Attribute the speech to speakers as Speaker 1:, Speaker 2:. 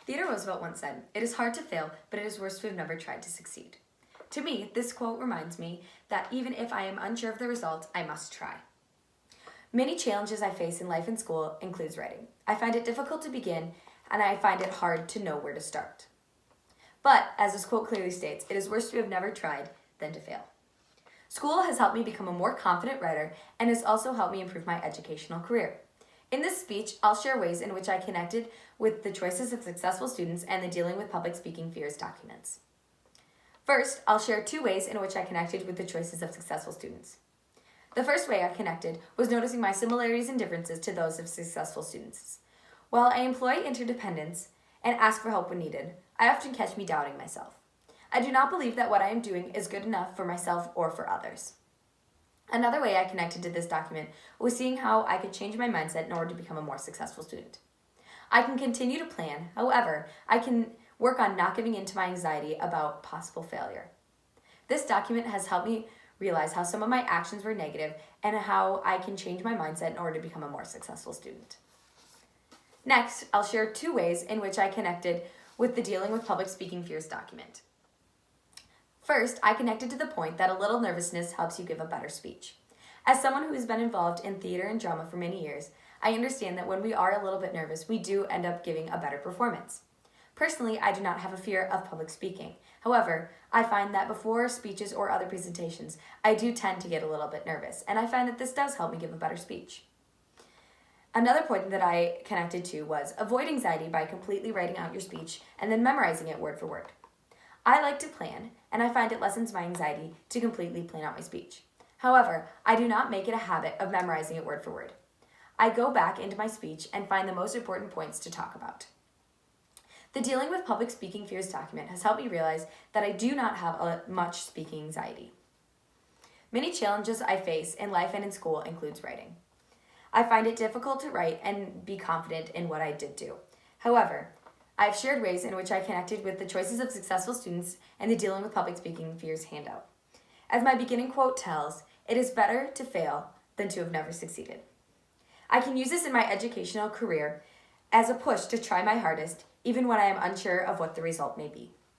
Speaker 1: Theodore Roosevelt once said, "It is hard to fail, but it is worse to have never tried to succeed." To me, this quote reminds me that even if I am unsure of the result, I must try. Many challenges I face in life and school includes writing. I find it difficult to begin, and I find it hard to know where to start. But, as this quote clearly states, it is worse to have never tried than to fail. School has helped me become a more confident writer and has also helped me improve my educational career. In this speech, I'll share ways in which I connected with the choices of successful students and the dealing with public speaking fears documents. First, I'll share 2 ways in which I connected with the choices of successful students. The first way I connected was noticing my similarities and differences to those of successful students. While I employ interdependence and ask for help when needed, I often catch me doubting myself. I do not believe that what I am doing is good enough for myself or for others. Another way I connected to this document was seeing how I could change my mindset in order to become a more successful student. I can continue to plan, however, I can work on not giving in to my anxiety about possible failure. This document has helped me realize how some of my actions were negative and how I can change my mindset in order to become a more successful student. Next, I'll share 2 ways in which I connected with the Dealing with Public Speaking Fears document. First, I connected to the point that a little nervousness helps you give a better speech. As someone who has been involved in theater and drama for many years, I understand that when we are a little bit nervous, we do end up giving a better performance. Personally, I do not have a fear of public speaking. However, I find that before speeches or other presentations, I do tend to get a little bit nervous, and I find that this does help me give a better speech. Another point that I connected to was avoid anxiety by completely writing out your speech and then memorizing it word for word. I like to plan, and I find it lessens my anxiety to completely plan out my speech. However, I do not make it a habit of memorizing it word for word. I go back into my speech and find the most important points to talk about. The Dealing with Public Speaking Fears document has helped me realize that I do not have much speaking anxiety. Many challenges I face in life and in school includes writing. I find it difficult to write and be confident in what I did do. However, I've shared ways in which I connected with the choices of successful students and the Dealing with Public Speaking Fears handout. As my beginning quote tells, it is better to fail than to have never succeeded. I can use this in my educational career as a push to try my hardest, even when I am unsure of what the result may be.